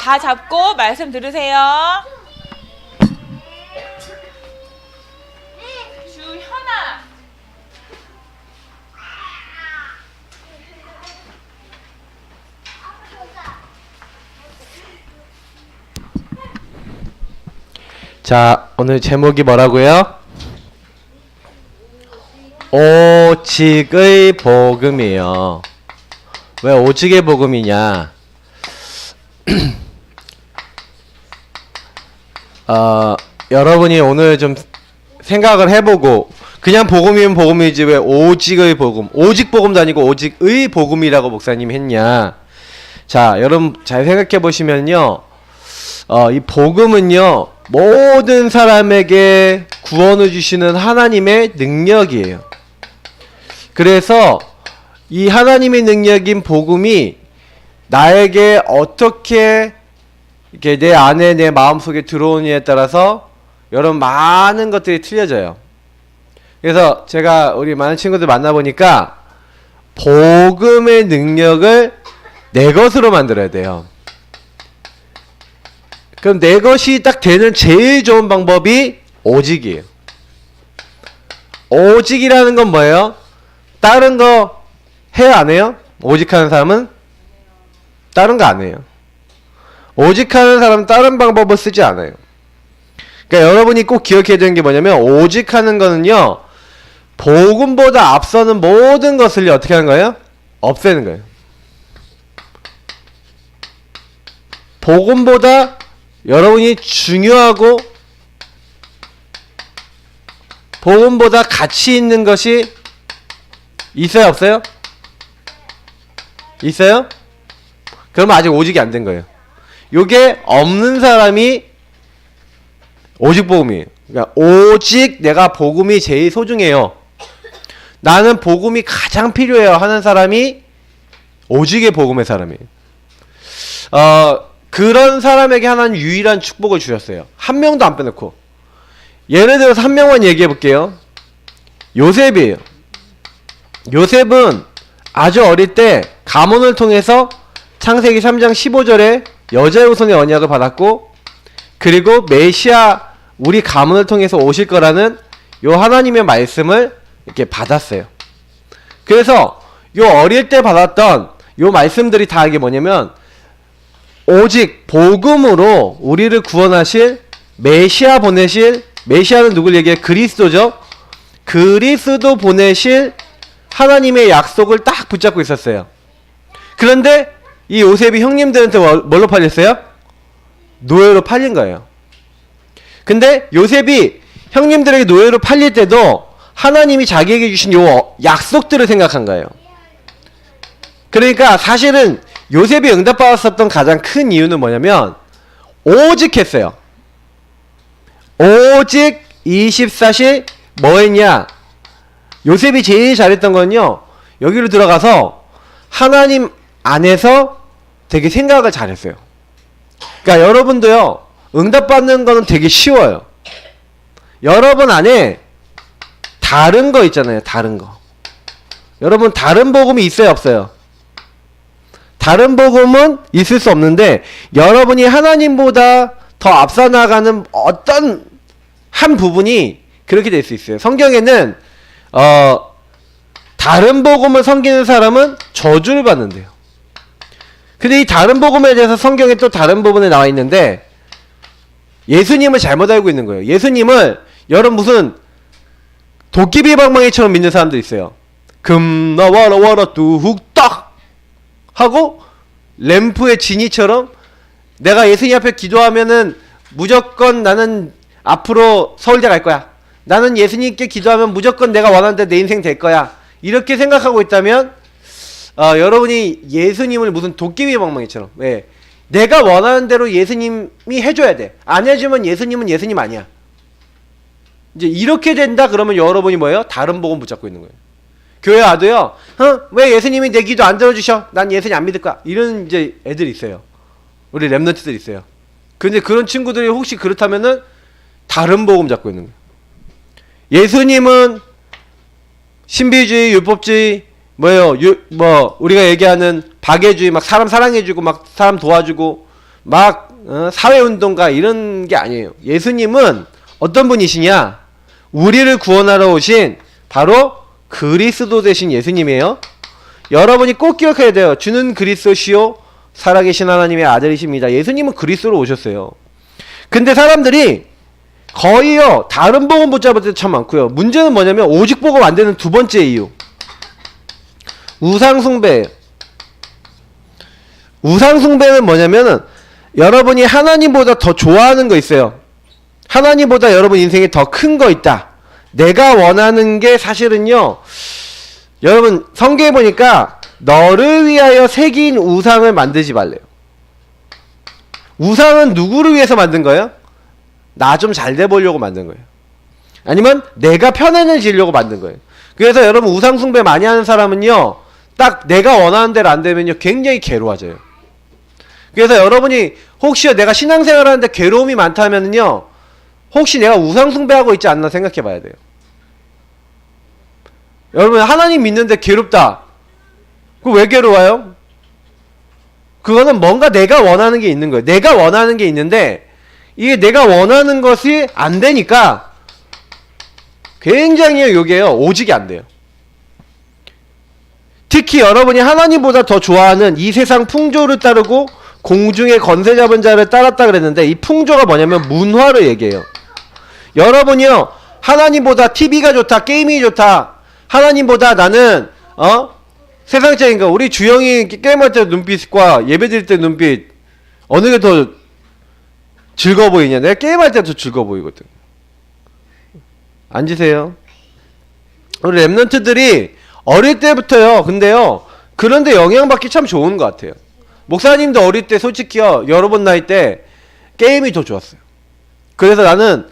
다 잡고 말씀 들으세요. 주현아. 자, 오늘 제목이 뭐라고요? 오직의 복음이에요. 왜 오직의 복음이냐? 여러분이 오늘 좀 생각을 해보고, 그냥 복음이면 복음이지 왜 오직의 복음, 오직 복음도 아니고 오직의 복음이라고 목사님이 했냐? 자, 여러분 잘 생각해 보시면요, 이 복음은요, 모든 사람에게 구원을 주시는 하나님의 능력이에요. 그래서 이 하나님의 능력인 복음이 나에게 어떻게 이렇게 내 안에 내 마음속에 들어오느냐에 따라서 여러분 많은 것들이 틀려져요. 그래서 제가 우리 많은 친구들 만나보니까 복음의 능력을 내 것으로 만들어야 돼요. 그럼 내 것이 딱 되는 제일 좋은 방법이 오직이에요. 오직이라는 건 뭐예요? 다른 거 해요, 안 해요? 오직하는 사람은? 다른 거 안 해요. 오직하는 사람은 다른 방법을 쓰지 않아요. 그러니까 여러분이 꼭 기억해야 되는 게 뭐냐면, 오직하는 거는요, 복음보다 앞서는 모든 것을 어떻게 하는 거예요? 없애는 거예요. 복음보다 여러분이 중요하고 복음보다 가치 있는 것이 있어요, 없어요? 있어요? 그러면 아직 오직이 안 된 거예요. 요게 없는 사람이 오직 복음이에요. 그러니까 오직 내가 복음이 제일 소중해요, 나는 복음이 가장 필요해요 하는 사람이 오직의 복음의 사람이에요. 그런 사람에게 하나님 유일한 축복을 주셨어요. 한 명도 안 빼놓고. 예를 들어서 한 명만 얘기해 볼게요. 요셉이에요. 요셉은 아주 어릴 때 가문을 통해서 창세기 3장 15절에 여자의 후손의 언약을 받았고, 그리고 메시아 우리 가문을 통해서 오실 거라는 요 하나님의 말씀을 이렇게 받았어요. 그래서 요 어릴 때 받았던 요 말씀들이 다 이게 뭐냐면, 오직 복음으로 우리를 구원하실 메시아 보내실, 메시아는 누굴 얘기해? 그리스도죠. 그리스도 보내실 하나님의 약속을 딱 붙잡고 있었어요. 그런데 이 요셉이 형님들한테 뭘로 팔렸어요? 노예로 팔린 거예요. 근데 요셉이 형님들에게 노예로 팔릴 때도 하나님이 자기에게 주신 요 약속들을 생각한 거예요. 그러니까 사실은 요셉이 응답받았었던 가장 큰 이유는 뭐냐면, 오직 했어요. 오직 24시 뭐 했냐? 요셉이 제일 잘했던 건요, 여기로 들어가서 하나님 안에서 되게 생각을 잘했어요. 그러니까 여러분도요, 응답받는 거는 되게 쉬워요. 여러분 안에 다른 거 있잖아요, 다른 거. 여러분 다른 복음이 있어요, 없어요? 다른 복음은 있을 수 없는데, 여러분이 하나님보다 더 앞서 나가는 어떤 한 부분이 그렇게 될 수 있어요. 성경에는 다른 복음을 섬기는 사람은 저주를 받는데요. 근데 이 다른 복음에 대해서 성경에 또 다른 부분에 나와 있는데, 예수님을 잘못 알고 있는 거예요. 예수님을 여러분 무슨 도깨비 방망이처럼 믿는 사람들 있어요. 금 나와라 와라 뚝딱 하고 램프의 지니처럼 내가 예수님 앞에 기도하면은 무조건 나는 앞으로 서울대 갈 거야, 나는 예수님께 기도하면 무조건 내가 원하는 대로 내 인생 될 거야, 이렇게 생각하고 있다면 여러분이 예수님을 무슨 도깨비 방망이처럼, 왜? 내가 원하는 대로 예수님이 해줘야 돼, 안 해주면 예수님은 예수님 아니야, 이제 이렇게 된다 그러면 여러분이 뭐예요? 다른 복음 붙잡고 있는 거예요. 교회 와도요, 왜 예수님이 내 기도 안 들어주셔? 난 예수님 안 믿을 거야. 이런 이제 애들이 있어요. 우리 랩런트들 있어요. 근데 그런 친구들이 혹시 그렇다면은 다른 복음 잡고 있는 거예요. 예수님은 신비주의, 율법주의, 뭐예요? 우리가 얘기하는 박애주의, 막 사람 사랑해주고, 막 사람 도와주고, 막 사회운동가 이런 게 아니에요. 예수님은 어떤 분이시냐? 우리를 구원하러 오신 바로 그리스도 되신 예수님이에요. 여러분이 꼭 기억해야 돼요. 주는 그리스도시요 살아계신 하나님의 아들이십니다. 예수님은 그리스도로 오셨어요. 근데 사람들이 거의요 다른 복음 붙잡을 때 참 많고요. 문제는 뭐냐면 오직 복음 안 되는 두 번째 이유, 우상숭배예요. 우상숭배는 뭐냐면은 여러분이 하나님보다 더 좋아하는 거 있어요. 하나님보다 여러분 인생에 더 큰 거 있다. 내가 원하는 게 사실은요, 여러분 성경에 보니까 너를 위하여 새긴 우상을 만들지 말래요. 우상은 누구를 위해서 만든 거예요? 나 좀 잘 돼 보려고 만든 거예요. 아니면 내가 편안해지려고 만든 거예요. 그래서 여러분 우상 숭배 많이 하는 사람은요, 딱 내가 원하는 대로 안 되면요 굉장히 괴로워져요. 그래서 여러분이 혹시 내가 신앙생활 하는데 괴로움이 많다면요, 혹시 내가 우상 숭배하고 있지 않나 생각해 봐야 돼요. 여러분 하나님 믿는데 괴롭다. 그거 왜 괴로워요? 그거는 뭔가 내가 원하는 게 있는 거예요. 내가 원하는 게 있는데 이게 내가 원하는 것이 안 되니까 굉장히 요게요 오직이 안 돼요. 특히 여러분이 하나님보다 더 좋아하는 이 세상 풍조를 따르고 공중의 권세 잡은 자를 따랐다 그랬는데, 이 풍조가 뭐냐면 문화를 얘기해요. 여러분이요 하나님보다 TV가 좋다, 게임이 좋다, 하나님보다 나는 세상적인 거, 우리 주영이 게임할 때 눈빛과 예배드릴 때 눈빛 어느 게 더 즐거워 보이냐? 내가 게임할 때 더 즐거워 보이거든. 앉으세요. 우리 랩런트들이 어릴 때부터요, 근데요 그런데 영향받기 참 좋은 것 같아요. 목사님도 어릴 때 솔직히요 여러분 나이 때 게임이 더 좋았어요. 그래서 나는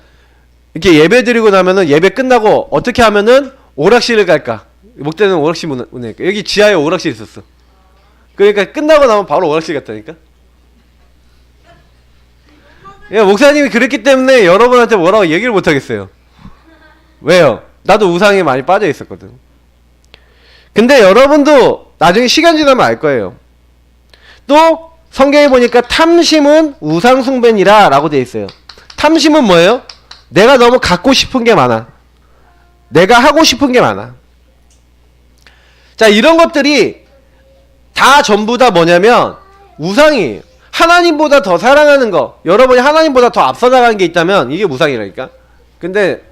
이렇게 예배 드리고 나면은 예배 끝나고 어떻게 하면은 오락실을 갈까? 목대는 오락실 문화니까 여기 지하에 오락실 있었어. 그러니까 끝나고 나면 바로 오락실 갔다니까. 야, 목사님이 그랬기 때문에 여러분한테 뭐라고 얘기를 못 하겠어요. 왜요? 나도 우상에 많이 빠져 있었거든. 근데 여러분도 나중에 시간 지나면 알 거예요. 또 성경에 보니까 탐심은 우상숭배니라 라고 되어 있어요. 탐심은 뭐예요? 내가 너무 갖고 싶은 게 많아. 내가 하고 싶은 게 많아. 자, 이런 것들이 다 전부 다 뭐냐면 우상이에요. 하나님보다 더 사랑하는 거, 여러분이 하나님보다 더 앞서 나가는 게 있다면 이게 우상이라니까. 근데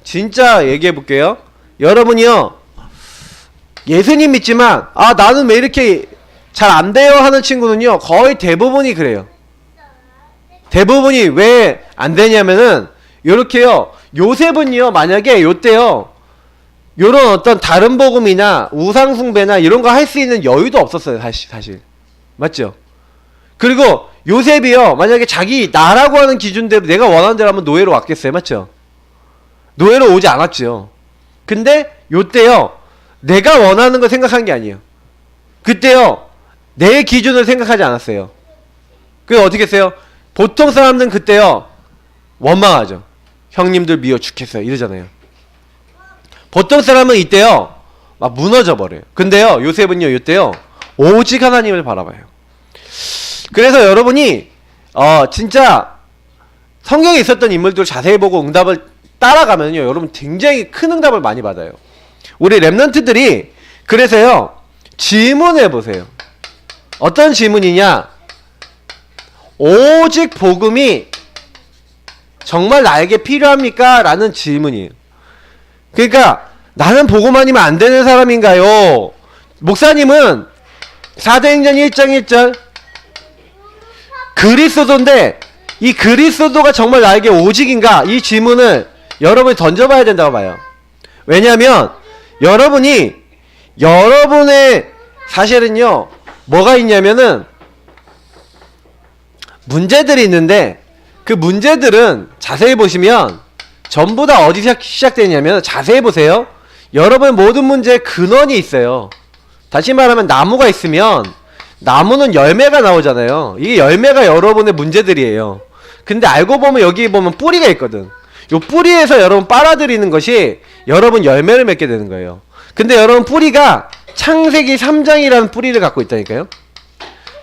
진짜 얘기해 볼게요. 여러분이요 예수님 믿지만 나는 왜 이렇게 잘 안 돼요 하는 친구는요 거의 대부분이 그래요. 대부분이 왜 안 되냐면은 요렇게요, 요셉은요 만약에 요때요 요런 어떤 다른 복음이나 우상숭배나 이런 거 할 수 있는 여유도 없었어요. 사실 맞죠? 그리고 요셉이요 만약에 자기 나라고 하는 기준대로 내가 원하는 대로 하면 노예로 왔겠어요. 맞죠? 노예로 오지 않았죠. 근데 요때요 내가 원하는 거 생각한 게 아니에요. 그때요 내 기준을 생각하지 않았어요. 그게 어떻게 했어요? 보통 사람들은 그때요 원망하죠. 형님들 미워 죽겠어요 이러잖아요. 보통 사람은 이때요 막 무너져 버려요. 근데요 요셉은요 이때요 오직 하나님을 바라봐요. 그래서 여러분이 진짜 성경에 있었던 인물들 자세히 보고 응답을 따라가면요 여러분 굉장히 큰 응답을 많이 받아요. 우리 랩런트들이 그래서요 질문해 보세요. 어떤 질문이냐? 오직 복음이 정말 나에게 필요합니까? 라는 질문이에요. 그러니까 나는 복음 아니면 안 되는 사람인가요? 목사님은 사도행전 1장 1절 그리스도인데 이 그리스도가 정말 나에게 오직인가? 이 질문을 여러분이 던져봐야 된다고 봐요. 왜냐하면 여러분의 사실은요 뭐가 있냐면은 문제들이 있는데 그 문제들은 자세히 보시면 전부 다 어디서 시작되냐면 자세히 보세요. 여러분의 모든 문제에 근원이 있어요. 다시 말하면 나무가 있으면 나무는 열매가 나오잖아요. 이게 열매가 여러분의 문제들이에요. 근데 알고 보면 여기 보면 뿌리가 있거든. 요 뿌리에서 여러분 빨아들이는 것이 여러분 열매를 맺게 되는 거예요. 근데 여러분 뿌리가 창세기 3장이라는 뿌리를 갖고 있다니까요.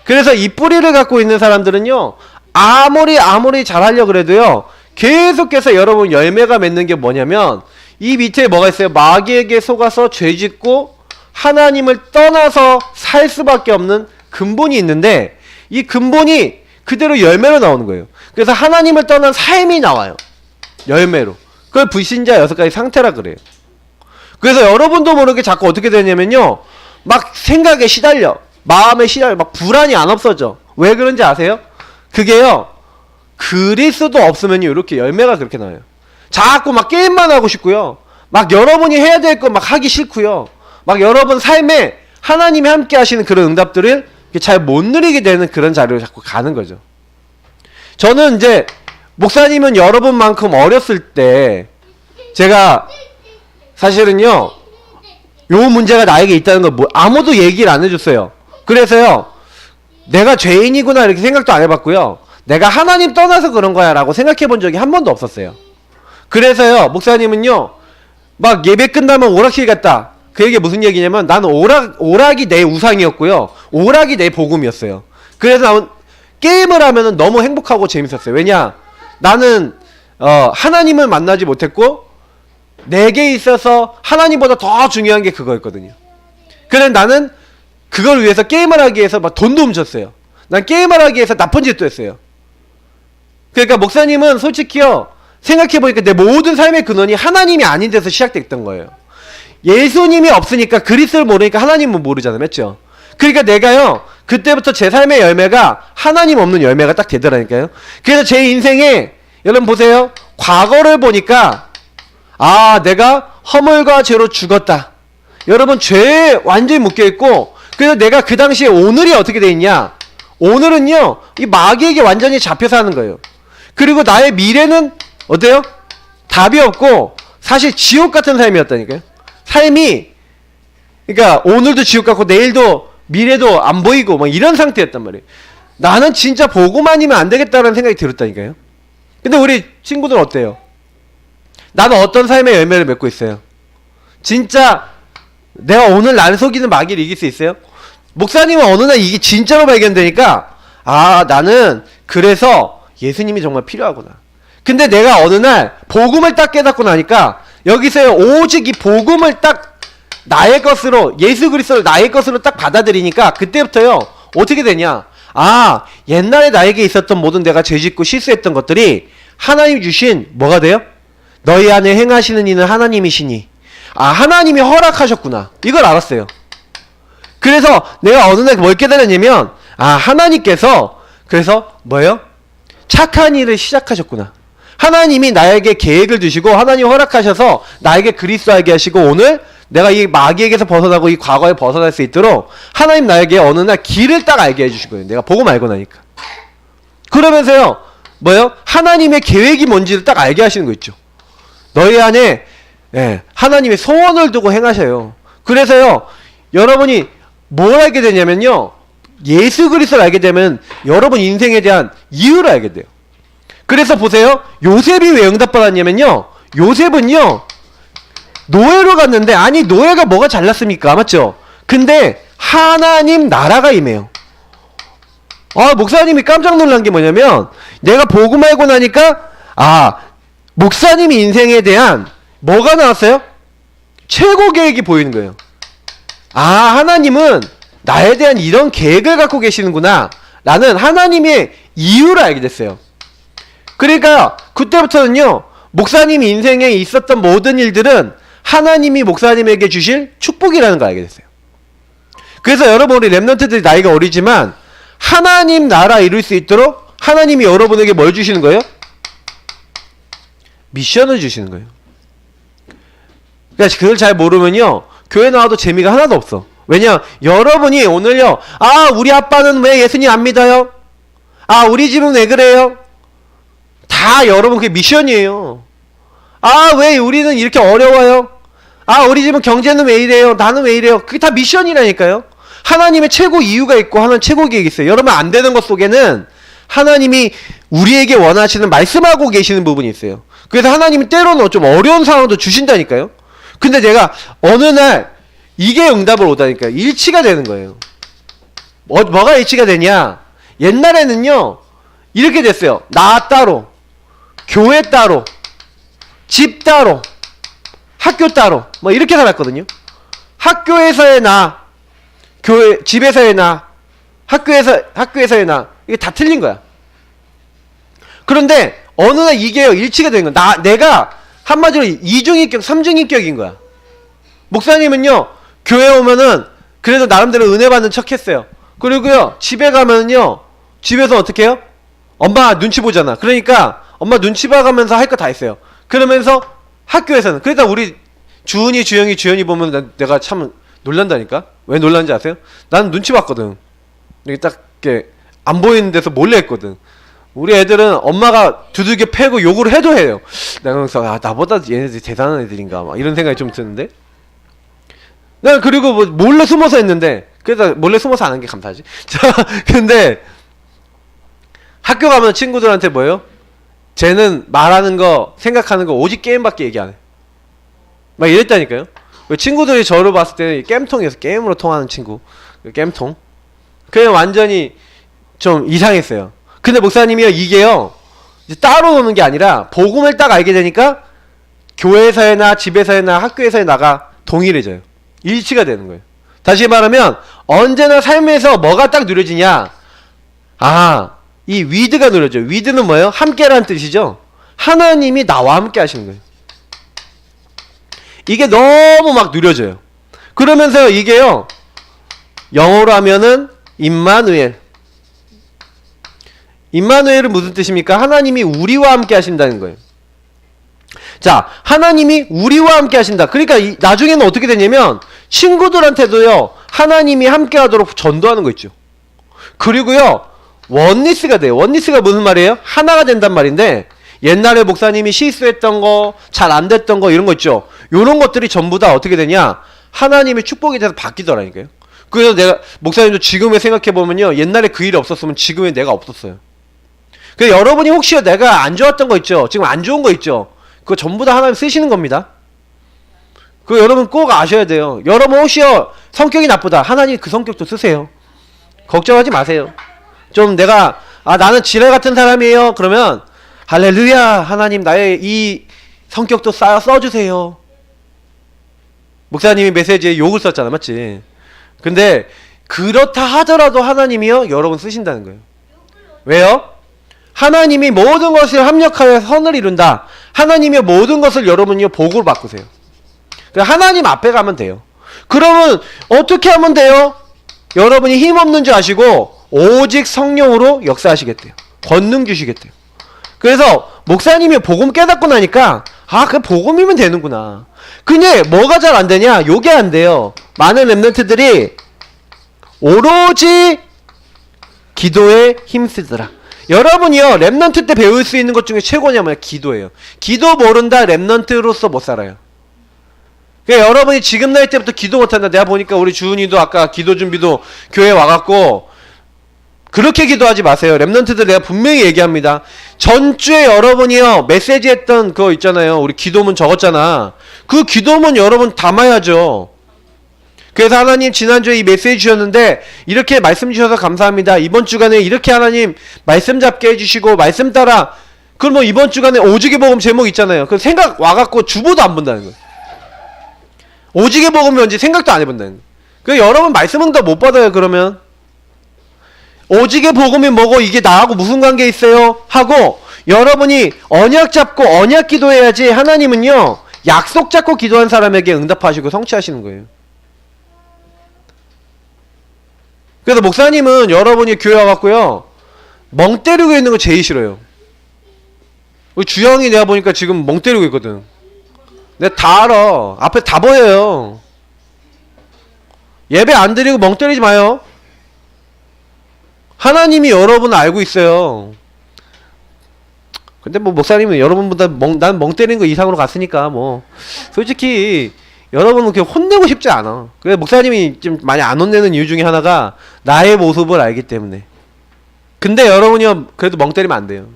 그래서 이 뿌리를 갖고 있는 사람들은요, 아무리 잘하려고 그래도요, 계속해서 여러분 열매가 맺는 게 뭐냐면, 이 밑에 뭐가 있어요? 마귀에게 속아서 죄짓고 하나님을 떠나서 살 수밖에 없는 근본이 있는데, 이 근본이 그대로 열매로 나오는 거예요. 그래서 하나님을 떠난 삶이 나와요. 열매로. 그걸 불신자 6가지 상태라 그래요. 그래서 여러분도 모르게 자꾸 어떻게 되냐면요, 막 생각에 시달려, 마음에 시달려, 막 불안이 안 없어져. 왜 그런지 아세요? 그게요, 그리스도 없으면요 이렇게 열매가 그렇게 나와요. 자꾸 막 게임만 하고 싶고요, 막 여러분이 해야 될 거 막 하기 싫고요, 막 여러분 삶에 하나님이 함께 하시는 그런 응답들을 잘 못 누리게 되는 그런 자리로 자꾸 가는 거죠. 저는 이제 목사님은 여러분만큼 어렸을 때 제가 사실은요 요 문제가 나에게 있다는 걸 뭐 아무도 얘기를 안 해줬어요. 그래서요 내가 죄인이구나 이렇게 생각도 안 해봤고요, 내가 하나님 떠나서 그런 거야 라고 생각해 본 적이 한 번도 없었어요. 그래서요 목사님은요 막 예배 끝나면 오락실 갔다, 그 얘기 무슨 얘기냐면 나는 오락이 내 우상이었고요, 오락이 내 복음이었어요. 그래서 나는 게임을 하면은 너무 행복하고 재밌었어요. 왜냐, 나는 하나님을 만나지 못했고 내게 있어서 하나님보다 더 중요한 게 그거였거든요. 그래서 나는 그걸 위해서 게임을 하기 위해서 막 돈도 훔쳤어요. 난 게임을 하기 위해서 나쁜 짓도 했어요. 그러니까 목사님은 솔직히요 생각해보니까 내 모든 삶의 근원이 하나님이 아닌 데서 시작됐던 거예요. 예수님이 없으니까 그리스도를 모르니까 하나님은 모르잖아요. 맞죠? 그러니까 내가요 그때부터 제 삶의 열매가 하나님 없는 열매가 딱 되더라니까요. 그래서 제 인생에 여러분 보세요, 과거를 보니까 아 내가 허물과 죄로 죽었다, 여러분 죄에 완전히 묶여있고, 그래서 내가 그 당시에 오늘이 어떻게 돼 있냐, 오늘은요 이 마귀에게 완전히 잡혀 사는 거예요. 그리고 나의 미래는 어때요? 답이 없고 사실 지옥 같은 삶이었다니까요. 삶이, 그러니까 오늘도 지옥 같고 내일도 미래도 안 보이고 막 이런 상태였단 말이에요. 나는 진짜 보고만이면 안 되겠다는 생각이 들었다니까요. 근데 우리 친구들은 어때요? 나는 어떤 삶의 열매를 맺고 있어요? 진짜 내가 오늘 나를 속이는 마귀를 이길 수 있어요? 목사님은 어느 날 이게 진짜로 발견되니까 아 나는 그래서 예수님이 정말 필요하구나. 근데 내가 어느 날 복음을 딱 깨닫고 나니까 여기서요 오직 이 복음을 딱 나의 것으로, 예수 그리스도를 나의 것으로 딱 받아들이니까 그때부터요 어떻게 되냐, 아 옛날에 나에게 있었던 모든 내가 죄짓고 실수했던 것들이 하나님 주신 뭐가 돼요? 너희 안에 행하시는 이는 하나님이시니, 아 하나님이 허락하셨구나, 이걸 알았어요. 그래서 내가 어느 날 뭘 깨달았냐면 아 하나님께서 그래서 뭐예요? 착한 일을 시작하셨구나. 하나님이 나에게 계획을 주시고 하나님 허락하셔서 나에게 그리스도 알게 하시고 오늘 내가 이 마귀에게서 벗어나고 이 과거에 벗어날 수 있도록 하나님 나에게 어느 날 길을 딱 알게 해주신 거예요. 내가 보고 말고 나니까. 그러면서요 뭐예요? 하나님의 계획이 뭔지를 딱 알게 하시는 거 있죠. 너희 안에 하나님의 소원을 두고 행하셔요. 그래서요 여러분이 뭘 알게 되냐면요 예수 그리스도를 알게 되면 여러분 인생에 대한 이유를 알게 돼요. 그래서 보세요, 요셉이 왜 응답받았냐면요 요셉은요 노예로 갔는데, 아니 노예가 뭐가 잘났습니까? 맞죠? 근데 하나님 나라가 임해요. 아 목사님이 깜짝 놀란 게 뭐냐면 내가 복음 알고 나니까 아 목사님 인생에 대한 뭐가 나왔어요? 최고 계획이 보이는 거예요. 아 하나님은 나에 대한 이런 계획을 갖고 계시는구나 라는 하나님의 이유를 알게 됐어요. 그러니까 그때부터는요 목사님 인생에 있었던 모든 일들은 하나님이 목사님에게 주실 축복이라는 걸 알게 됐어요. 그래서 여러분 우리 랩런트들이 나이가 어리지만 하나님 나라 이룰 수 있도록 하나님이 여러분에게 뭘 주시는 거예요? 미션을 주시는 거예요. 그러니까 그걸 잘 모르면요 교회 나와도 재미가 하나도 없어. 왜냐, 여러분이 오늘요 아 우리 아빠는 왜 예수님 안 믿어요? 아 우리 집은 왜 그래요? 다 여러분 그게 미션이에요. 아 왜 우리는 이렇게 어려워요? 아 우리 집은 경제는 왜 이래요? 나는 왜 이래요? 그게 다 미션이라니까요. 하나님의 최고 이유가 있고 하나님 최고 계획이 있어요. 여러분 안 되는 것 속에는 하나님이 우리에게 원하시는 말씀하고 계시는 부분이 있어요. 그래서 하나님이 때로는 좀 어려운 상황도 주신다니까요. 근데 내가 어느 날 이게 응답을 오다니까요. 일치가 되는 거예요. 뭐가 일치가 되냐? 옛날에는요 이렇게 됐어요. 나 따로, 교회 따로, 집 따로, 학교 따로, 뭐 이렇게 살았거든요. 학교에서의 나, 교회, 집에서의 나, 학교에서의 나, 이게 다 틀린 거야. 그런데 어느 날 이게 일치가 되는 거야. 내가 한마디로 이중인격, 삼중인격인 거야. 목사님은요 교회 오면은 그래도 나름대로 은혜 받는 척 했어요. 그리고요 집에 가면은요 집에서 어떻게 해요? 엄마 눈치 보잖아. 그러니까 엄마 눈치 봐가면서 할 거 다 했어요. 그러면서 학교에서는, 그러니까 우리 주은이, 주영이 보면 내가 참 놀란다니까. 왜 놀란지 아세요? 나는 눈치 봤거든. 여기 딱 이렇게 안 보이는 데서 몰래 했거든. 우리 애들은 엄마가 두들겨 패고 욕을 해도 해요. 내가 그래서 나보다 얘네들이 대단한 애들인가 막 이런 생각이 좀 드는데, 난 그리고 뭐 몰래 숨어서 했는데, 그래서 몰래 숨어서 안 한 게 감사하지. 자, 근데 학교 가면 친구들한테 뭐예요? 쟤는 말하는 거, 생각하는 거 오직 게임밖에 얘기 안 해. 막 이랬다니까요. 친구들이 저를 봤을 때는 게임통에서 게임으로 통하는 친구, 게임통. 그냥 완전히 좀 이상했어요. 근데 목사님이요, 이게요 이제 따로 노는 게 아니라 복음을 딱 알게 되니까 교회에서의 나, 집에서의 나, 학교에서의 나가 동일해져요. 일치가 되는 거예요. 다시 말하면 언제나 삶에서 뭐가 딱 누려지냐? 이 위드가 누려져요. 위드는 뭐예요? 함께라는 뜻이죠. 하나님이 나와 함께 하시는 거예요. 이게 너무 막 누려져요. 그러면서 이게요 영어로 하면은 임마누엘. 임마누엘은 무슨 뜻입니까? 하나님이 우리와 함께 하신다는 거예요. 자, 하나님이 우리와 함께 하신다. 그러니까 나중에는 어떻게 되냐면 친구들한테도요 하나님이 함께 하도록 전도하는 거 있죠. 그리고요 원리스가 돼요. 원리스가 무슨 말이에요? 하나가 된단 말인데, 옛날에 목사님이 실수했던 거, 잘 안 됐던 거 이런 거 있죠. 요런 것들이 전부 다 어떻게 되냐? 하나님의 축복이 돼서 바뀌더라니까요. 그래서 내가, 목사님도 지금에 생각해보면요 옛날에 그 일이 없었으면 지금의 내가 없었어요. 그래서 여러분이 혹시 내가 안 좋았던 거 있죠? 지금 안 좋은 거 있죠? 그거 전부 다 하나님 쓰시는 겁니다. 그거 여러분 꼭 아셔야 돼요. 여러분 혹시요 성격이 나쁘다, 하나님 그 성격도 쓰세요. 걱정하지 마세요. 좀 내가 나는 지뢰 같은 사람이에요 그러면 할렐루야, 하나님 나의 이 성격도 써주세요. 목사님이 메시지에 욕을 썼잖아, 맞지? 근데 그렇다 하더라도 하나님이요 여러분 쓰신다는 거예요. 왜요? 하나님이 모든 것을 합력하여 선을 이룬다. 하나님의 모든 것을 여러분이요 복으로 바꾸세요. 하나님 앞에 가면 돼요. 그러면 어떻게 하면 돼요? 여러분이 힘없는 줄 아시고 오직 성령으로 역사하시겠대요. 권능 주시겠대요. 그래서 목사님이 복음 깨닫고 나니까 그 복음이면 되는구나. 근데 뭐가 잘 안 되냐? 요게 안 돼요. 많은 렘넌트들이 오로지 기도에 힘쓰더라. 여러분이요 렘넌트 때 배울 수 있는 것 중에 최고냐 뭐냐? 기도예요. 기도 모른다 렘넌트로서 못 살아요. 그러니까 여러분이 지금 나이 때부터 기도 못한다. 내가 보니까 우리 주은이도 아까 기도 준비도 교회 와갖고 그렇게 기도하지 마세요. 렘넌트들 내가 분명히 얘기합니다. 전주에 여러분이요 메시지 했던 그거 있잖아요. 우리 기도문 적었잖아. 그 기도문 여러분 담아야죠. 그래서 하나님 지난주에 이 메시지 주셨는데 이렇게 말씀 주셔서 감사합니다. 이번 주간에 이렇게 하나님 말씀 잡게 해주시고 말씀 따라, 그럼 뭐 이번 주간에 오직의 복음 제목 있잖아요. 그 생각 와갖고 주보도 안 본다는 거예요. 오직의 복음이 뭔지 생각도 안 해본다는 거예요. 그 여러분 말씀 응답 못 받아요. 그러면 오직의 복음이 뭐고 이게 나하고 무슨 관계 있어요? 하고 여러분이 언약 잡고 언약 기도해야지. 하나님은요 약속 잡고 기도한 사람에게 응답하시고 성취하시는 거예요. 그래서 목사님은 여러분이 교회 와갖고요 멍 때리고 있는 거 제일 싫어요. 우리 주영이 내가 보니까 지금 멍 때리고 있거든. 내가 다 알아. 앞에 다 보여요. 예배 안 드리고 멍 때리지 마요. 하나님이 여러분을 알고 있어요. 근데 뭐 목사님은 여러분보다 난 멍 때리는 거 이상으로 갔으니까 뭐 솔직히 여러분은 그렇게 혼내고 싶지 않아. 그래서 목사님이 좀 많이 안 혼내는 이유 중에 하나가 나의 모습을 알기 때문에. 근데 여러분이요 그래도 멍 때리면 안 돼요.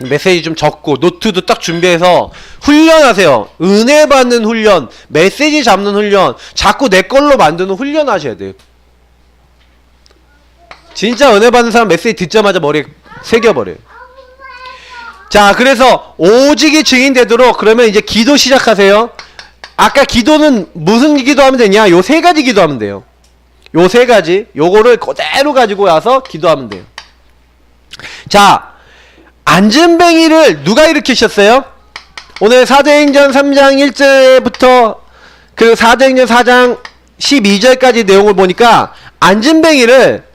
메시지 좀 적고 노트도 딱 준비해서 훈련하세요. 은혜 받는 훈련, 메시지 잡는 훈련, 자꾸 내 걸로 만드는 훈련 하셔야 돼요. 진짜 은혜 받는 사람 메시지 듣자마자 머리에 새겨버려요. 자, 그래서 오직이 증인 되도록 그러면 이제 기도 시작하세요. 아까 기도는 무슨 기도하면 되냐? 요 세 가지 기도하면 돼요. 요 세 가지. 요거를 그대로 가지고 와서 기도하면 돼요. 자, 안진뱅이를 누가 일으키셨어요? 오늘 사도행전 3장 1절부터 그 사도행전 4장 12절까지 내용을 보니까 안진뱅이를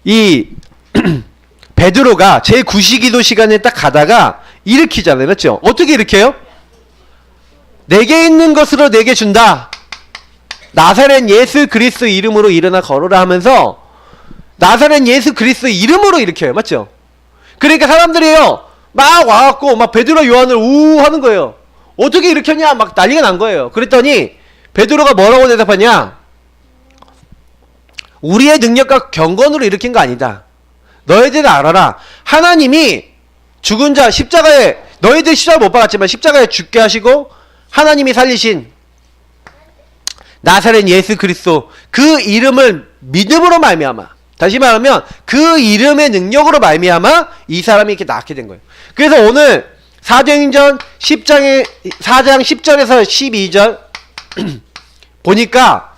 이 베드로가 제9시기도 시간에 딱 가다가 일으키잖아요. 맞죠? 어떻게 일으켜요? 내게 있는 것으로 내게 준다. 나사렛 예수 그리스도 이름으로 일어나 걸어라 하면서 나사렛 예수 그리스도 이름으로 일으켜요. 맞죠? 그러니까 사람들이요 막 와갖고 막 베드로 요한을 우 하는 거예요. 어떻게 일으켰냐 막 난리가 난 거예요. 그랬더니 베드로가 뭐라고 대답하냐? 우리의 능력과 경건으로 일으킨 거 아니다. 너희들 알아라. 하나님이 죽은 자 십자가에 너희들 십자가 못 박았지만 십자가에 죽게 하시고 하나님이 살리신 나사렛 예수 그리스도 그 이름을 믿음으로 말미암아 다시 말하면 그 이름의 능력으로 말미암아 이 사람이 이렇게 낫게 된 거예요. 그래서 오늘 사도행전 4장 10절에서 12절 보니까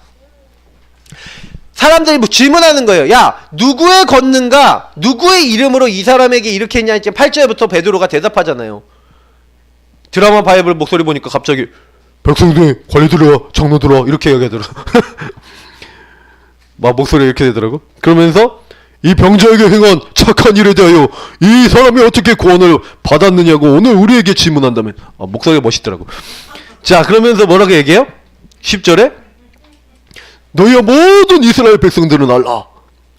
사람들이 뭐 질문하는 거예요. 야, 누구의 권능과 누구의 이름으로 이 사람에게 이렇게 했냐? 이제 8절부터 베드로가 대답하잖아요. 드라마 바이블 목소리 보니까 갑자기 백성들 관리들아 장로들아 이렇게 얘기하더라. 막 목소리 이렇게 되더라고. 그러면서 이 병자에게 행한 착한 일에 대하여 이 사람이 어떻게 구원을 받았느냐고 오늘 우리에게 질문한다면 목소리가 멋있더라고. 자, 그러면서 뭐라고 얘기해요? 10절에 너희와 모든 이스라엘 백성들은 알라.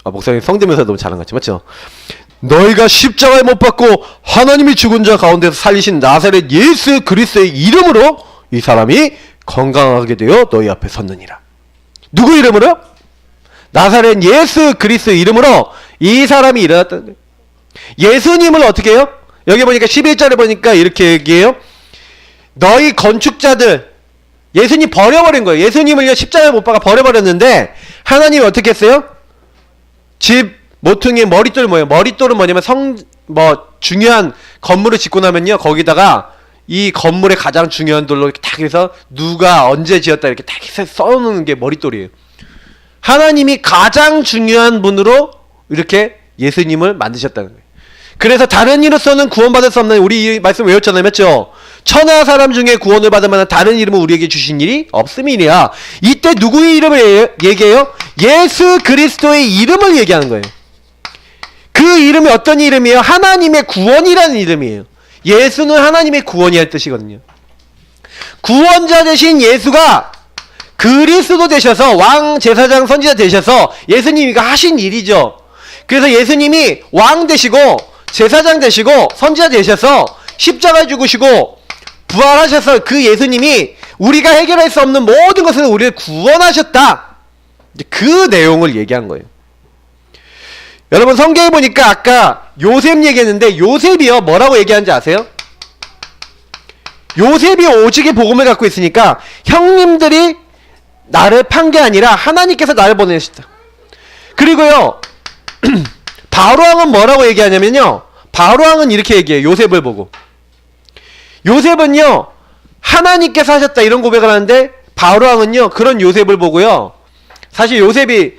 목사님 성대면서 너무 잘한 것 같지 맞죠? 너희가 십자가에 못 박고 하나님이 죽은 자 가운데서 살리신 나사렛 예수 그리스도의 이름으로 이 사람이 건강하게 되어 너희 앞에 섰느니라. 누구 이름으로? 나사렛 예수 그리스도 이름으로 이 사람이 일어났다는 거예요. 예수님을 어떻게 해요? 여기 보니까 11절에 보니까 이렇게 얘기해요. 너희 건축자들 예수님 버려버린 거예요. 예수님을 십자가에 못 박아 버려버렸는데 하나님이 어떻게 했어요? 집 모퉁이의 머릿돌이 뭐예요? 머릿돌은 뭐냐면 중요한 건물을 짓고 나면요 거기다가 이 건물의 가장 중요한 돌로 이렇게 딱 해서 누가 언제 지었다 이렇게 딱 써놓는 게 머릿돌이에요. 하나님이 가장 중요한 분으로 이렇게 예수님을 만드셨다는 거예요. 그래서 다른 이로서는 구원받을 수 없는 우리 이 말씀 외웠잖아요. 맞죠? 천하 사람 중에 구원을 받을 만한 다른 이름을 우리에게 주신 일이 없음이니라. 이때 누구의 이름을 얘기해요? 예수 그리스도의 이름을 얘기하는 거예요. 그 이름이 어떤 이름이에요? 하나님의 구원이라는 이름이에요. 예수는 하나님의 구원이라는 뜻이거든요. 구원자 되신 예수가 그리스도 되셔서 왕 제사장 선지자 되셔서 예수님이 하신 일이죠. 그래서 예수님이 왕 되시고 제사장 되시고 선지자 되셔서 십자가에 죽으시고 부활하셔서 그 예수님이 우리가 해결할 수 없는 모든 것을 우리를 구원하셨다. 그 내용을 얘기한 거예요. 여러분 성경에 보니까 아까 요셉 얘기했는데 요셉이요 뭐라고 얘기하는지 아세요? 요셉이 오직의 복음을 갖고 있으니까 형님들이 나를 판 게 아니라 하나님께서 나를 보내셨다. 그리고요 바로왕은 뭐라고 얘기하냐면요 바로왕은 이렇게 얘기해요. 요셉을 보고 요셉은요 하나님께서 하셨다 이런 고백을 하는데 바로왕은요 그런 요셉을 보고요 사실 요셉이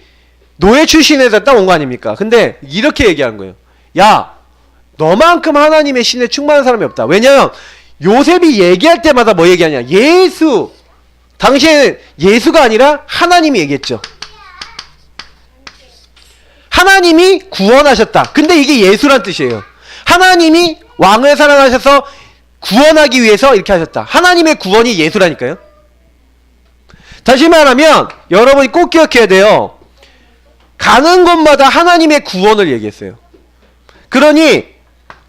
노예 출신에서 딱 온 거 아닙니까? 근데 이렇게 얘기한 거예요. 야 너만큼 하나님의 신에 충만한 사람이 없다. 왜냐면 요셉이 얘기할 때마다 뭐 얘기하냐 예수 당시에는 예수가 아니라 하나님이 얘기했죠. 하나님이 구원하셨다. 근데 이게 예수란 뜻이에요. 하나님이 왕을 사랑하셔서 구원하기 위해서 이렇게 하셨다. 하나님의 구원이 예수라니까요. 다시 말하면 여러분이 꼭 기억해야 돼요. 가는 곳마다 하나님의 구원을 얘기했어요. 그러니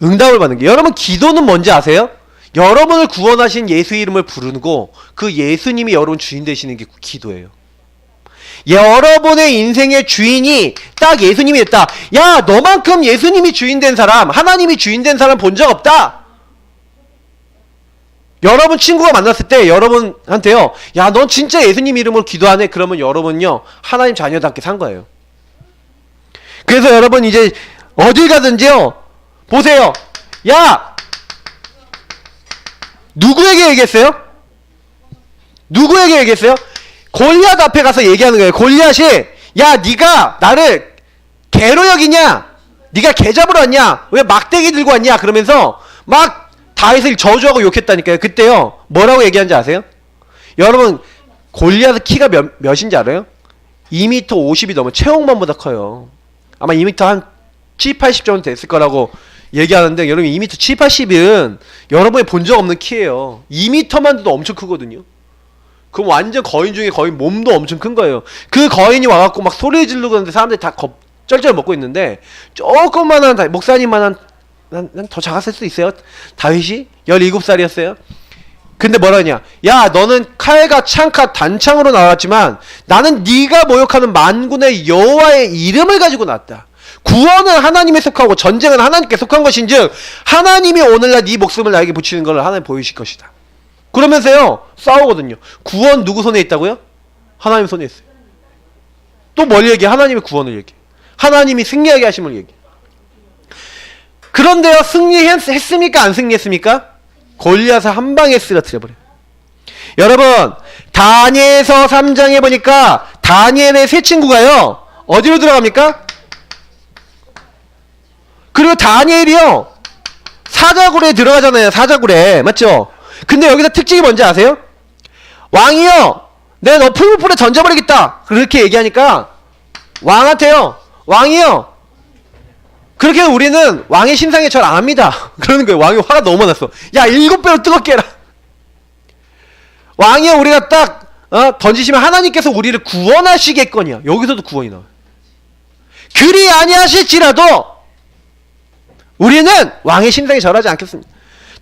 응답을 받는 게 여러분 기도는 뭔지 아세요? 여러분을 구원하신 예수 이름을 부르고 그 예수님이 여러분 주인 되시는 게 기도예요. 여러분의 인생의 주인이 딱 예수님이 됐다. 야 너만큼 예수님이 주인 된 사람 하나님이 주인 된 사람 본 적 없다. 여러분 친구가 만났을 때 여러분한테요 야 넌 진짜 예수님 이름으로 기도하네. 그러면 여러분요 하나님 자녀답게 산 거예요. 그래서 여러분 이제 어딜 가든지요. 보세요. 야! 누구에게 얘기했어요? 누구에게 얘기했어요? 골리앗 앞에 가서 얘기하는 거예요. 골리앗이 야 네가 나를 개로 여기냐? 네가 개 잡으러 왔냐? 왜 막대기 들고 왔냐? 그러면서 막 다윗을 저주하고 욕했다니까요. 그때요. 뭐라고 얘기한지 아세요? 여러분 골리앗의 키가 몇인지 알아요? 2m 50이 넘어. 최홍만보다 커요. 아마 2m 한 7, 80 정도 됐을 거라고 얘기하는데 여러분 2m 7, 80은 여러분이 본 적 없는 키예요. 2m만 돼도 엄청 크거든요. 그럼 완전 거인 중에 거인 몸도 엄청 큰 거예요. 그 거인이 와갖고 막 소리 지르고 있는데 사람들이 다 쩔쩔 먹고 있는데 조그만한 목사님만한 난 더 작았을 수도 있어요. 다윗이 17살이었어요. 근데 뭐라냐? 야 너는 칼과 창과 단창으로 나왔지만 나는 네가 모욕하는 만군의 여호와의 이름을 가지고 나왔다. 구원은 하나님에 속하고 전쟁은 하나님께 속한 것인즉 하나님이 오늘날 네 목숨을 나에게 붙이는 걸 하나님 보이실 것이다. 그러면서요 싸우거든요. 구원 누구 손에 있다고요? 하나님 손에 있어요. 또 뭘 얘기해? 하나님의 구원을 얘기해. 하나님이 승리하게 하심을 얘기해. 그런데요 승리했습니까? 안 승리했습니까? 골리앗을 한 방에 쓰러뜨려버려요. 여러분 다니엘서 3장에 보니까 다니엘의 세 친구가요 어디로 들어갑니까? 그리고 다니엘이요 사자굴에 들어가잖아요. 사자굴에 맞죠? 근데 여기서 특징이 뭔지 아세요? 왕이요 내 너 풀무불에 던져버리겠다 그렇게 얘기하니까 왕한테요 왕이요 그렇게 우리는 왕의 신상에 절 안 합니다. 그러는 거예요. 왕이 화가 너무 났어. 야 7배로 뜨겁게 해라. 왕이요 우리가 딱 던지시면 하나님께서 우리를 구원하시겠거니와. 여기서도 구원이 나와요. 그리 아니하실지라도 우리는 왕의 신상에 절하지 않겠습니다.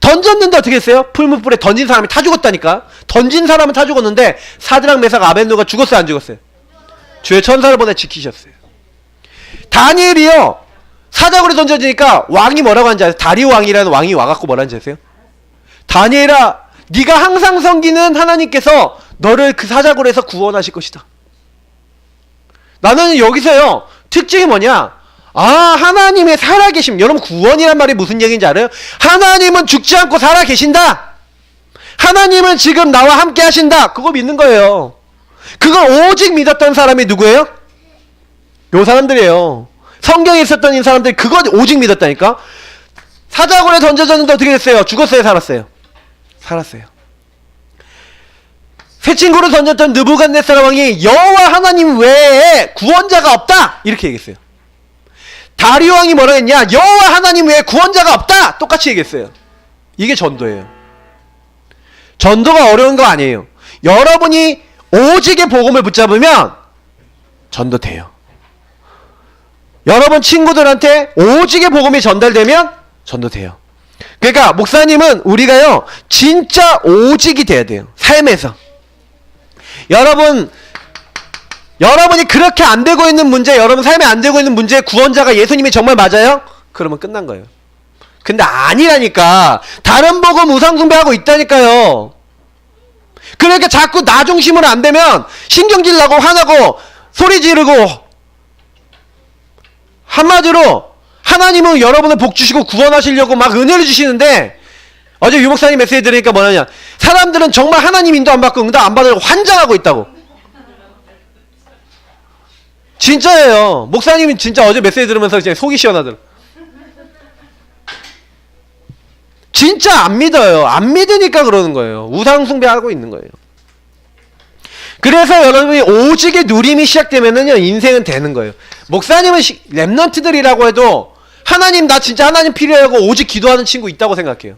던졌는데 어떻게 했어요? 풀무불에 던진 사람이 다 죽었다니까. 던진 사람은 다 죽었는데 사드락 메삭 아벤노가 죽었어요 안 죽었어요? 주의 천사를 보내 지키셨어요. 다니엘이요 사자굴에 던져지니까 왕이 뭐라고 하는지 아세요? 다리오 왕이라는 왕이 와갖고 뭐라는지 아세요? 다니엘아 네가 항상 섬기는 하나님께서 너를 그 사자굴에서 구원하실 것이다. 나는 여기서요 특징이 뭐냐? 아 하나님의 살아계심. 여러분 구원이란 말이 무슨 얘기인지 알아요? 하나님은 죽지 않고 살아계신다. 하나님은 지금 나와 함께 하신다. 그거 믿는 거예요. 그걸 오직 믿었던 사람이 누구예요? 요 사람들이에요. 성경에 있었던 이 사람들이 그거 오직 믿었다니까. 사자굴에 던져졌는데 어떻게 됐어요? 죽었어요? 살았어요? 살았어요. 새 친구를 던졌던 느부갓네살 왕이 여호와 하나님 외에 구원자가 없다 이렇게 얘기했어요. 다리오 왕이 뭐라 했냐? 여호와 하나님 외에 구원자가 없다 똑같이 얘기했어요. 이게 전도예요. 전도가 어려운 거 아니에요. 여러분이 오직의 복음을 붙잡으면 전도돼요. 여러분 친구들한테 오직의 복음이 전달되면 전도돼요. 그러니까 목사님은 우리가요 진짜 오직이 돼야 돼요. 삶에서. 여러분이 그렇게 안 되고 있는 문제, 여러분 삶에 안 되고 있는 문제의 구원자가 예수님이 정말 맞아요? 그러면 끝난 거예요. 근데 아니라니까. 다른 복음 우상숭배하고 있다니까요. 그러니까 자꾸 나 중심으로 안 되면 신경질 나고 화나고 소리 지르고. 한마디로 하나님은 여러분을 복 주시고 구원하시려고 막 은혜를 주시는데 어제 유목사님 메시지 들으니까 뭐냐냐 사람들은 정말 하나님 인도 안 받고 응답 안 받으려고 환장하고 있다고. 진짜예요. 목사님이 진짜 어제 메시지 들으면서 진짜 속이 시원하더라. 진짜 안 믿어요. 안 믿으니까 그러는 거예요. 우상 숭배하고 있는 거예요. 그래서 여러분이 오직의 누림이 시작되면은요 인생은 되는 거예요. 목사님은 랩넌트들이라고 해도 하나님 나 진짜 하나님 필요하고 오직 기도하는 친구 있다고 생각해요.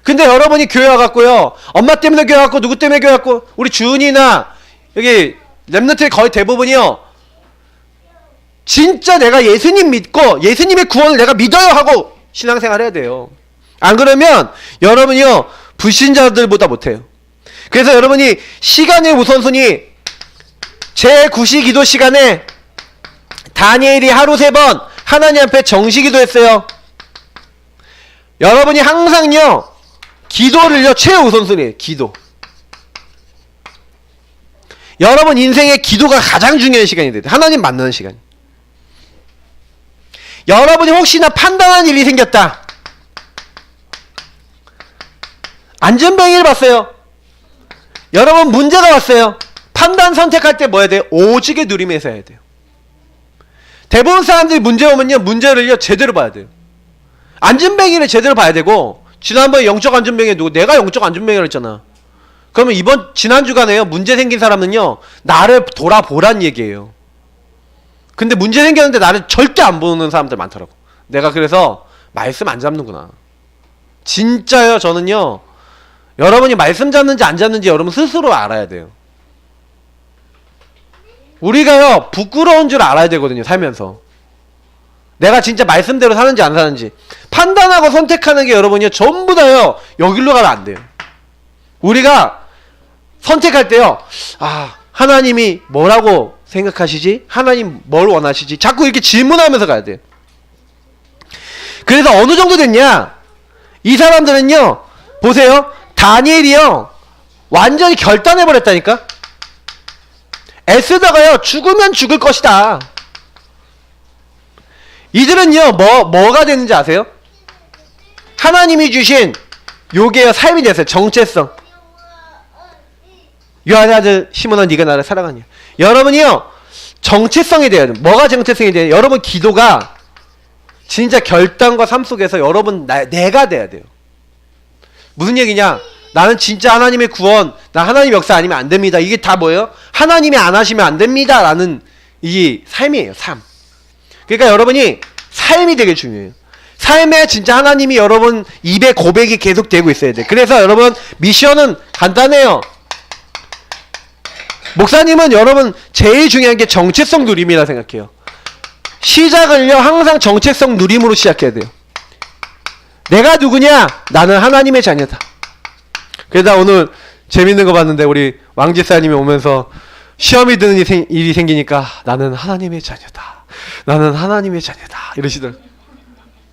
근데 여러분이 교회 와갖고요 엄마 때문에 교회 왔고 누구 때문에 교회 왔고 우리 주은이나 여기 랩넌트의 거의 대부분이요 진짜 내가 예수님 믿고 예수님의 구원을 내가 믿어요 하고 신앙생활 해야 돼요. 안 그러면 여러분이요 불신자들보다 못해요. 그래서 여러분이 시간의 우선순위 제9시 기도 시간에 다니엘이 하루 3번 하나님 앞에 정시 기도했어요. 여러분이 항상요 기도를요 최우선순위에요. 기도. 여러분 인생의 기도가 가장 중요한 시간이 돼요. 하나님 만나는 시간. 여러분이 혹시나 판단한 일이 생겼다. 안전뱅이를 봤어요. 여러분 문제가 왔어요. 판단 선택할 때 뭐 해야 돼요? 오직의 누림에서 해야 돼요. 대부분 사람들이 문제 오면요, 문제를요 제대로 봐야 돼요. 안전뱅이를 제대로 봐야 되고, 지난번에 영적 안전뱅이 누구? 내가 영적 안전뱅이를 했잖아. 그러면 지난 주간에요 문제 생긴 사람은요 나를 돌아보란 얘기예요. 근데 문제 생겼는데 나를 절대 안 보는 사람들 많더라고. 내가 그래서 말씀 안 잡는구나. 진짜요. 저는요 여러분이 말씀 잡는지 안 잡는지 여러분 스스로 알아야 돼요. 우리가요 부끄러운 줄 알아야 되거든요. 살면서 내가 진짜 말씀대로 사는지 안 사는지 판단하고 선택하는 게 여러분이요 전부 다요 여길로 가면 안 돼요. 우리가 선택할 때요, 아 하나님이 뭐라고 생각하시지? 하나님 뭘 원하시지? 자꾸 이렇게 질문하면서 가야 돼요. 그래서 어느 정도 됐냐? 이 사람들은요 보세요, 다니엘이요 완전히 결단해버렸다니까. 애쓰다가요 죽으면 죽을 것이다. 이들은요 뭐가 됐는지 아세요? 하나님이 주신 요게요 삶이 됐어요. 정체성. 요한의 아들 시몬아 네가 나를 사랑하냐. 여러분이요 정체성이 돼야 돼요. 뭐가 정체성이 돼요? 여러분 기도가 진짜 결단과 삶 속에서 여러분 내가 돼야 돼요. 무슨 얘기냐? 나는 진짜 하나님의 구원, 나 하나님 역사 아니면 안 됩니다. 이게 다 뭐예요? 하나님이 안 하시면 안 됩니다 라는 이 삶이에요. 삶. 그러니까 여러분이 삶이 되게 중요해요. 삶에 진짜 하나님이 여러분 입에 고백이 계속 되고 있어야 돼. 그래서 여러분 미션은 간단해요. 목사님은 여러분 제일 중요한 게 정체성 누림이라 생각해요. 시작을요 항상 정체성 누림으로 시작해야 돼요. 내가 누구냐? 나는 하나님의 자녀다. 그러다 오늘 재밌는 거 봤는데 우리 왕지사님이 오면서 시험이 드는 일이 생기니까 나는 하나님의 자녀다. 나는 하나님의 자녀다. 이러시더라고요.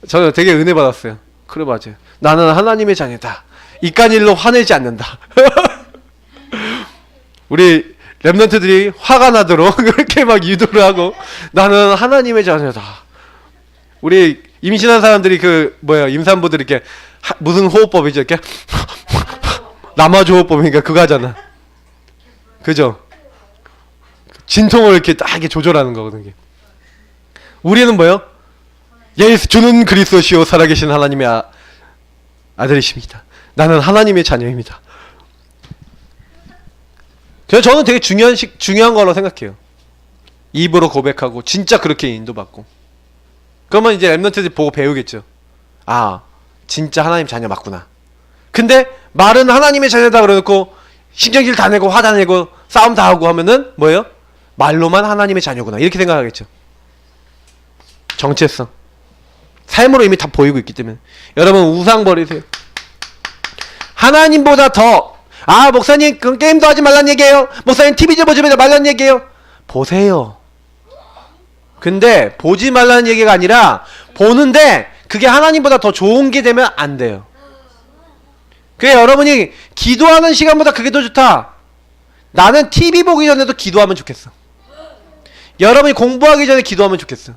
저는 되게 은혜 받았어요. 그래 맞아요. 나는 하나님의 자녀다. 이깟 일로 화내지 않는다. 우리 랩런트들이 화가 나도록 그렇게 막 유도를 하고 나는 하나님의 자녀다. 우리 임신한 사람들이 임산부들이 이렇게 무슨 호흡법이죠? 이렇게 남아주 호흡법이니까 그거 하잖아. 그죠? 진통을 이렇게 딱 이렇게 조절하는 거거든요. 우리는 뭐요? 예수 주는 그리스도시요 살아계신 하나님의 아들이십니다. 나는 하나님의 자녀입니다. 그래서 저는 되게 중요한 거라고 생각해요. 입으로 고백하고 진짜 그렇게 인도받고. 그러면 이제 랩런트들이 보고 배우겠죠. 아 진짜 하나님 자녀 맞구나. 근데 말은 하나님의 자녀다 그러놓고 신경질 다 내고 화 다 내고 싸움 다 하고 하면은 뭐예요? 말로만 하나님의 자녀구나 이렇게 생각하겠죠. 정체성. 삶으로 이미 다 보이고 있기 때문에 여러분 우상 버리세요. 하나님보다 더 목사님 그럼 게임도 하지 말란 얘기예요. 목사님 TV 좀 보지 말란 얘기예요. 보세요. 근데 보지 말라는 얘기가 아니라 보는데 그게 하나님보다 더 좋은 게 되면 안 돼요. 그래 여러분이 기도하는 시간보다 그게 더 좋다. 나는 TV 보기 전에도 기도하면 좋겠어. 여러분이 공부하기 전에 기도하면 좋겠어.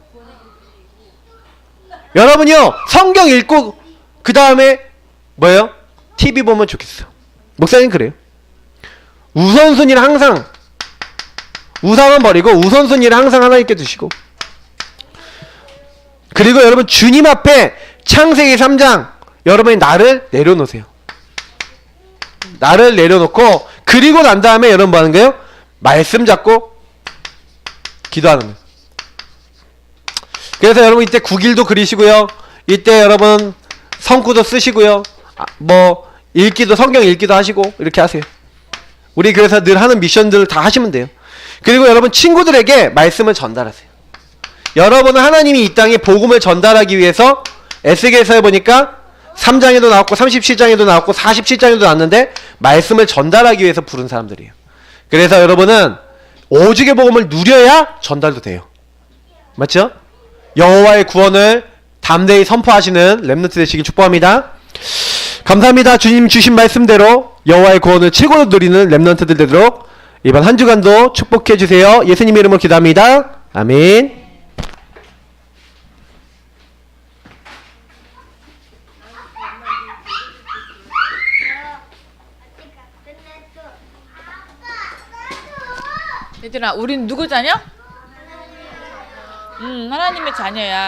여러분이요 성경 읽고 그 다음에 뭐예요? TV 보면 좋겠어. 목사님 그래요. 우선순위를 항상 우상은 버리고 우선순위를 항상 하나님께 두시고, 그리고 여러분 주님 앞에 창세기 3장 여러분이 나를 내려놓으세요. 나를 내려놓고 그리고 난 다음에 여러분 뭐 하는 거예요? 말씀 잡고 기도하는 거예요. 그래서 여러분 이때 국일도 그리시고요. 이때 여러분 성구도 쓰시고요. 뭐 읽기도 성경 읽기도 하시고 이렇게 하세요. 우리 그래서 늘 하는 미션들을 다 하시면 돼요. 그리고 여러분 친구들에게 말씀을 전달하세요. 여러분은 하나님이 이 땅에 복음을 전달하기 위해서 에스겔서에 보니까 3장에도 나왔고 37장에도 나왔고 47장에도 나왔는데 말씀을 전달하기 위해서 부른 사람들이에요. 그래서 여러분은 오직의 복음을 누려야 전달도 돼요. 맞죠? 여호와의 구원을 담대히 선포하시는 렘넌트 되시길 축복합니다. 감사합니다. 주님 주신 말씀대로 여호와의 구원을 최고로 누리는 렘넌트들 되도록 이번 한 주간도 축복해 주세요. 예수님 이름으로 기도합니다. 아멘. 얘들아, 우린 누구 자녀? 하나님의 자녀야.